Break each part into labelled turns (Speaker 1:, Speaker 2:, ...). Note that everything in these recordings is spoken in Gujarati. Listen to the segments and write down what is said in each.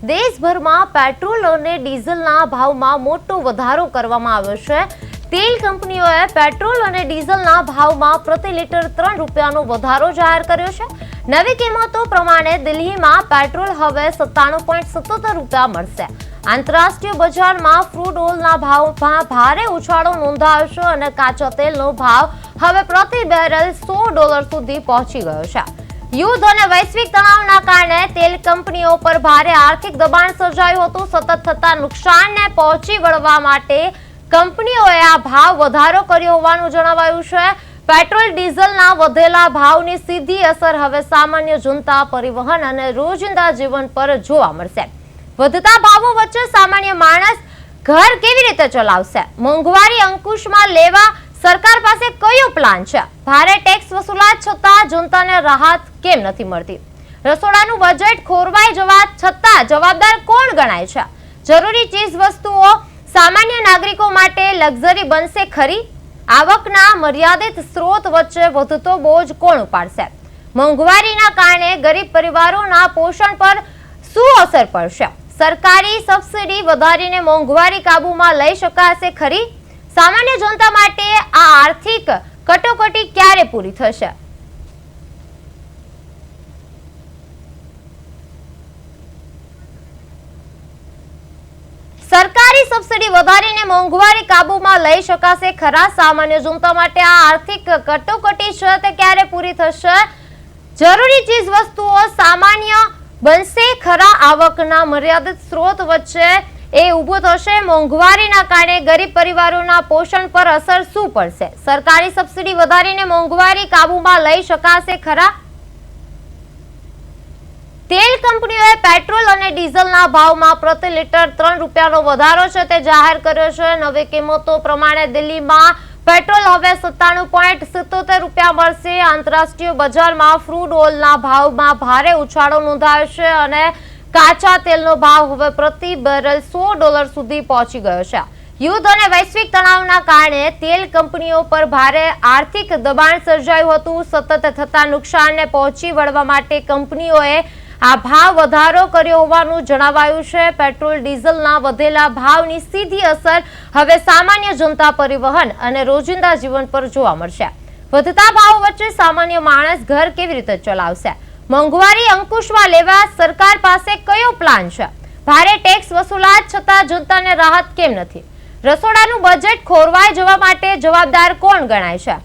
Speaker 1: દેશભરમાં પેટ્રોલ અને ડીઝલના ભાવમાં મોટો વધારો કરવામાં આવ્યો છે। તેલ કંપનીઓએ પેટ્રોલ અને ડીઝલના ભાવમાં પ્રતિ લિટર 3 રૂપિયાનો વધારો જાહેર કર્યો છે। નવી કિંમતો પ્રમાણે દિલ્હીમાં પેટ્રોલ હવે 97.77 રૂપિયા મળશે। આંતરરાષ્ટ્રીય બજારમાં ક્રૂડ ઓઇલના ભાવમાં ભારે ઉછાળો નોંધાયો છે અને કાચા તેલનો ભાવ હવે પ્રતિ બેરલ $100 સુધી પહોંચી ગયો છે। યુદ્ધ અને વૈશ્વિક તણાવના કારણે તેલ કંપનીઓ પર ભારે આર્થિક દબાણ સર્જાયું હતું। સતત થતા નુકસાનને પહોંચી વળવા માટે કંપનીઓએ આ ભાવ વધારો કર્યો હોવાનું જણાવાયું છે। પેટ્રોલ ડીઝલના વધેલા ભાવની સીધી અસર હવે સામાન્ય જનતા, પરિવહન અને રોજિંદા જીવન પર જોવા મળશે। વધતા ભાવો વચ્ચે સામાન્ય માણસ ઘર કેવી રીતે ચલાવશે? મોંઘવારી અંકુશમાં લેવા સરકાર પાસે કયો પ્લાન છે? ભારે ટેક્સ વસૂલાત છતાં જનતાને રાહત કેમ નથી મળતી? રસોડાનું બજેટ ખોરવાઈ જવા છતાં જવાબદાર કોણ ગણાય છે? જરૂરી ચીજ વસ્તુઓ સામાન્ય નાગરિકો માટે લક્ઝરી બનશે ખરી? આવકના મર્યાદિત સ્ત્રોત વચ્ચે વધતો બોજ કોણ ઉપાડશે? મોંઘવારીના કારણે ગરીબ પરિવારોના પોષણ પર શું અસર પડશે? સરકારી સબસિડી વધારીને મોંઘવારી કાબૂમાં લઈ શકાશે ખરી? સામાન્ય જનતા માટે આ આર્થિક કટોકટી ક્યારે પૂરી થશે? સરકારી સબસિડી વધારીને મોંઘવારી કાબૂમાં લઈ શકાશે ખરા? સામાન્ય જનતા માટે આ આર્થિક કટોકટી છે તે ક્યારે પૂરી થશે? જરૂરી ચીજ વસ્તુઓ સામાન્ય બનશે ખરા? આવકના મર્યાદિત સ્ત્રોત વચ્ચે એ ઊભો થશે? મોંઘવારીના કારણે ગરીબ પરિવારોના પોષણ પર અસર શું પડશે? સરકારી સબસિડી વધારીને મોંઘવારી કાબૂમાં લઈ શકાશે ખરા? તેલ કંપનીઓએ પેટ્રોલ અને ડીઝલના ભાવમાં પ્રતિ લિટર 3 રૂપિયાનો વધારો છે તે જાહેર કર્યો છે। નવી કિંમતો પ્રમાણે દિલ્હીમાં પેટ્રોલ હવે 97.77 રૂપિયા મળશે। આંતરરાષ્ટ્રીય બજારમાં ક્રૂડ ઓઇલના ભાવમાં ભારે ઉછાળો નોંધાયો છે અને કાચા તેલનો ભાવ હવે પ્રતિ બેરલ $100 સુધી પહોંચી ગયો છે। યુદ્ધ અને વૈશ્વિક તણાવના કારણે તેલ કંપનીઓ પર ભારે આર્થિક દબાણ સર્જાયું હતું। સતત થતા નુકસાનને પહોંચી વળવા માટે કંપનીઓએ આ ભાવ વધારો કર્યો હોવાનું જણાવાયું છે। પેટ્રોલ ડીઝલના વધેલા ભાવની સીધી અસર હવે સામાન્ય જનતા, પરિવહન અને રોજિંદા જીવન પર જોવા મળશે। વધતા ભાવ વચ્ચે સામાન્ય માણસ ઘર કેવી રીતે ચલાવશે? મોંઘવારી અંકુશમાં લેવા સરકાર પાસે કયો પ્લાન છે? ભારે ટેક્સ વસૂલાત છતાં જનતાને રાહત કેમ નથી? રસોડાનું બજેટ ખોરવાઈ જવા માટે જવાબદાર કોણ ગણાય છે?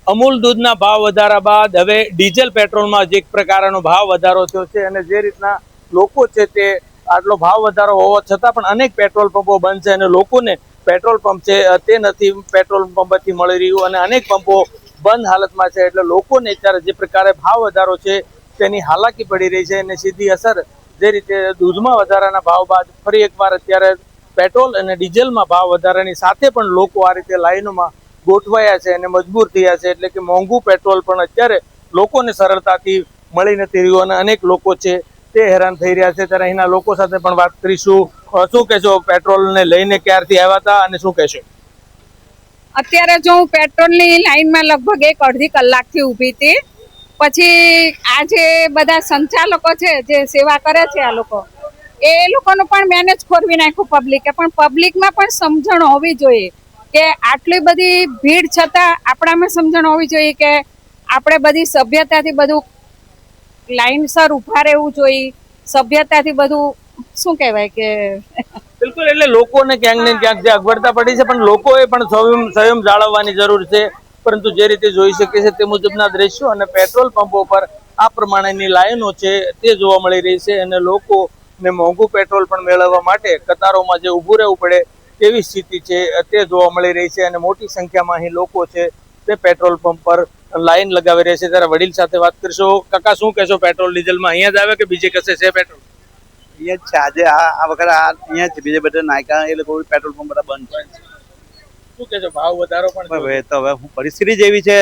Speaker 2: અમૂલ દૂધના ભાવ વધારા બાદ હવે ડીઝલ પેટ્રોલમાં જે એક પ્રકારનો ભાવ વધારો થયો છે અને જે રીતના લોકો છે તે આટલો ભાવ વધારો હોવા છતાં પણ અનેક પેટ્રોલ પંપો બંધ છે અને લોકોને પેટ્રોલ પંપ છે તે નથી પેટ્રોલ પંપથી મળી રહ્યું અને અનેક પંપો બંધ હાલતમાં છે। એટલે લોકોને અત્યારે જે પ્રકારે ભાવ વધારો છે તેની હાલાકી પડી રહી છે અને સીધી અસર જે રીતે દૂધમાં વધારાના ભાવ બાદ ફરી એકવાર અત્યારે પેટ્રોલ અને ડીઝલમાં ભાવ વધારાની સાથે પણ લોકો આ રીતે લાઈનોમાં ગોઠવાયા છે અને મજબૂર થયા છે। એટલે કે મોંઘું પેટ્રોલ પણ અત્યારે લોકોને સરળતાથી મળી નથી રહ્યું અને અનેક લોકો છે તે હેરાન થઈ રહ્યા છે। ત્યારે અહીંના લોકો સાથે પણ વાત કરીશું। શું કહેશો, પેટ્રોલને લઈને ક્યારથી આવ્યા હતા અને શું કહેશો?
Speaker 3: અત્યારે જો હું પેટ્રોલની લાઈનમાં લગભગ 1-1.5 કલાકથી ઊભી હતી। પછી આ જે બધા સંચાલકો છે જે સેવા કરે છે આ લોકો એ લોકોનું પણ મેનેજ ખોરવી નાખ્યું પબ્લિકે। પણ પબ્લિકમાં પણ સમજણ હોવી જોઈએ કે આટલી બધી ભીડ છતાં આપણામાં સમજણ હોવી જોઈએ કે આપણે બધી સભ્યતાથી બધું લાઈનસર ઊભા રહેવું જોઈએ, સભ્યતાથી બધું શું કહેવાય કે
Speaker 2: બિલકુલ। એટલે લોકોને ક્યાંક ને ક્યાંક જે અગવડતા પડી છે પણ લોકોએ પણ સંયમ જાળવવાની જરૂર છે। પરંતુ જે રીતે જોઈ શકે છે તે મુજબના દ્રશ્યો અને પેટ્રોલ પંપો પર આ પ્રમાણેની લાઈનો છે તે જોવા મળી રહી છે અને લોકોને મોંઘું પેટ્રોલ પણ મેળવવા માટે કતારોમાં જે ઊભું રહેવું પડે તેવી સ્થિતિ છે તે જોવા મળી રહી છે અને મોટી સંખ્યામાં અહીં લોકો છે તે પેટ્રોલ પંપ પર લાઈન લગાવી રહ્યા છે। ત્યારે વડીલ સાથે વાત કરીશું। કાકા, શું કહેશો, પેટ્રોલ ડીઝલમાં અહીંયા જ આવે કે બીજે કશે છે પેટ્રોલ?
Speaker 4: અહીંયા જ છે આજે આ વખતે અહીંયા જ બીજે બધા નાયકા એ લોકો પેટ્રોલ પંપ બધા બંધ છે।
Speaker 2: શું કહેશો, ભાવ વધારો પણ
Speaker 4: હવે તો હવે પરિસ્થિતિ જેવી છે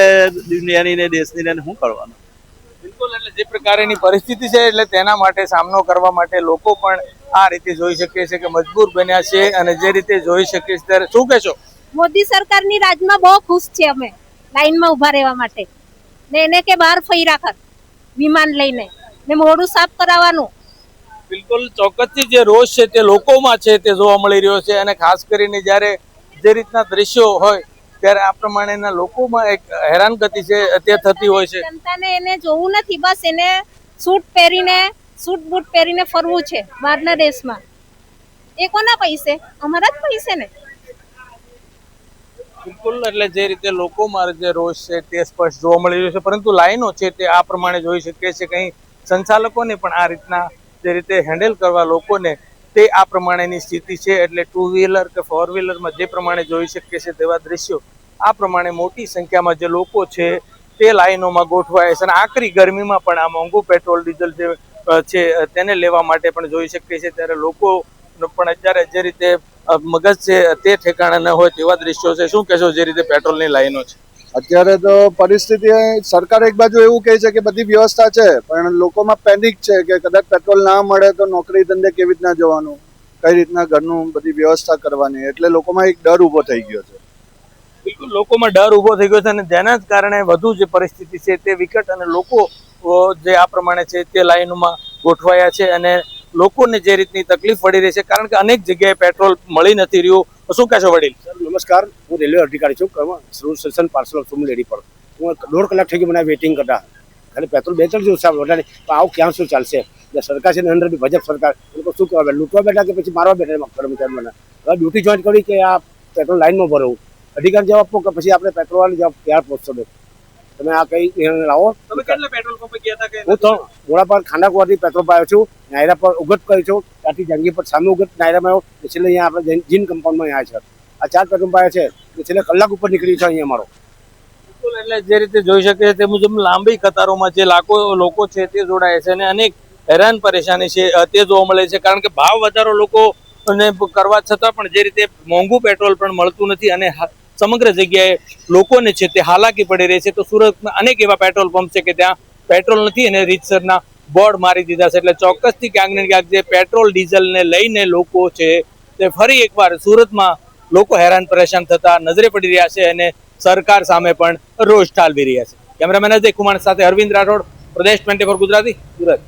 Speaker 4: દુનિયાની ને દેશની ને શું કરવાનું?
Speaker 2: બિલકુલ। એટલે જે પ્રકારની પરિસ્થિતિ છે એટલે તેના માટે સામનો કરવા માટે લોકો પણ આ રીતે જોઈ શકે છે કે મજબૂર બન્યા છે અને જે રીતે જોઈ શકે છે ત્યારે શું કહેશો?
Speaker 5: મોદી સરકારની રાજમાં બહુ ખુશ છે અમે લાઈનમાં ઉભા રહેવા માટે ને એને કે બહાર ફર્યા કર વિમાન લઈને ને મોઢું સાફ કરાવવાનું.
Speaker 2: બિલકુલ ચોક્કસથી જે રોષ છે તે લોકોમાં છે તે જોવા મળી રહ્યો છે અને ખાસ કરીને જ્યારે જે રીતના દ્રશ્યો હોય ત્યારે આ પ્રમાણેના લોકોમાં એક હેરાનગતિ છે તે થતી હોય છે.
Speaker 5: જનતાને એને જોવું નથી, બસ એને સૂટ બૂટ પહેરીને ફરવું છે બહારના દેશમાં. એ કોના પૈસે? અમારા જ પૈસે ને.
Speaker 2: બિલકુલ, એટલે જે રીતે લોકોમાં જે રોષ છે તે સ્પષ્ટ જોવા મળી રહ્યો છે, પરંતુ લાઈનો છે તે આ પ્રમાણે જોઈ શકીએ છીએ. કંઈ સંચાલકોને પણ આ રીતના જે રીતે હેન્ડલ કરવા લોકોને તે આ પ્રમાણેની સ્થિતિ છે. એટલે ટુ વ્હીલર કે ફોર વ્હીલરમાં જે પ્રમાણે જોઈ શકીએ છીએ તેવા દ્રશ્યો આ પ્રમાણે મોટી સંખ્યામાં જે લોકો છે તે લાઈનોમાં ગોઠવાય છે અને આકરી ગરમીમાં પણ આ મોંઘું પેટ્રોલ ડીઝલ જે છે તેને લેવા માટે પણ જોઈ શકીએ છીએ. ત્યારે લોકો પણ અત્યારે જે રીતે મગજ છે તે ઠેકાણા ન હોય તેવા દ્રશ્યો છે. શું કહેશો જે રીતે પેટ્રોલની લાઈનો છે?
Speaker 6: અત્યારે તો પરિસ્થિતિ સરકાર એક બાજુ એવું કહે છે કે બધી વ્યવસ્થા છે, પણ લોકોમાં પેનિક છે કે કદાચ પેટ્રોલ ના મળે તો નોકરી ધંધે કેવી રીતના જવાનું, કઈ રીતના ઘરનું બધી વ્યવસ્થા કરવાની, એટલે લોકોમાં એક ડર ઊભો થઈ ગયો છે.
Speaker 2: બિલકુલ, લોકોમાં ડર ઊભો થઈ ગયો છે અને જેના જ કારણે વધુ જે પરિસ્થિતિ છે તે વિકટ અને લોકો જે આ પ્રમાણે છે તે લાઈનોમાં ગોઠવાયા છે અને લોકોને જે રીતની તકલીફ પડી રહી છે કારણ કે અનેક જગ્યાએ પેટ્રોલ મળી નથી રહ્યું. શું કહેશો વડીલ?
Speaker 7: નમસ્કાર, હું રેલવે અધિકારી છું. સર્વ સ્ટેશન પાર્સલ ઓફ સુમલેડી પર હું 1.5 કલાક થઈ ગઈ મને વેઇટિંગ કરતા. ખાલી પેટ્રોલ 2-3 દિવસ વધારે પણ આવું ક્યાં શું ચાલશે? સરકાર છે ને અંદર બી ભાજપ સરકાર એ લોકો શું કરવા લૂંટવા બેઠા કે પછી મારવા બેઠા કર્મચારીઓને. હવે ડ્યુટી જોઈન કરી કે આ પેટ્રોલ લાઈનમાં ભરવું, અધિકાર જવાબ આપો કે પછી આપણે પેટ્રોલ વાળી જવાબ ક્યાં પહોંચશો? તમે આ કઈ નિર્ણય લાવો.
Speaker 2: તમે કેટલા પેટ્રોલ પંપે ગયા હતા?
Speaker 7: હું તો ઘોડાપાર ખાંડાકુવાથી પેટ્રોલ પાયો છું, નાયરા પર ઉગત કરી છું, ત્યાંથી જંગી પર સામે ઉગત નાયરામાં આવ્યો, છેલ્લે અહીંયા આપણે જીન કમ્પાઉન્ડમાં અહીંયા છે. આ 4 પેટ્રોલ પાયા છે, છેલ્લે કલાક ઉપર નીકળી છે અહીંયા મારો.
Speaker 2: એટલે જે રીતે જોઈ શકે છે તે મુજબ લાંબી કતારોમાં જે લાખો લોકો છે તે જોડાય છે અને અનેક હેરાન પરેશાની છે તે જોવા મળે છે કારણ કે ભાવ વધારો લોકોને કરવા છતાં પણ જે રીતે મોંઘું પેટ્રોલ પણ મળતું નથી અને સમગ્ર જગ્યાએ લોકોને છે તે હાલાકી પડી રહી છે. તો સુરતમાં અનેક એવા પેટ્રોલ પંપ છે કે ત્યાં પેટ્રોલ નથી અને રીતસરના બોર્ડ મારી દીધા છે. એટલે ચોક્કસથી ક્યાંક ને ક્યાંક જે પેટ્રોલ ડીઝલને લઈને લોકો છે તે ફરી એકવાર સુરતમાં લોકો હેરાન પરેશાન થતા નજરે પડી રહ્યા છે અને સરકાર સામે પણ રોષ ઠાલવી રહ્યા છે. કેમેરામેન અજય કુમાર સાથે અરવિંદ રાઠોડ, પ્રદેશ 24 ગુજરાતી, સુરત.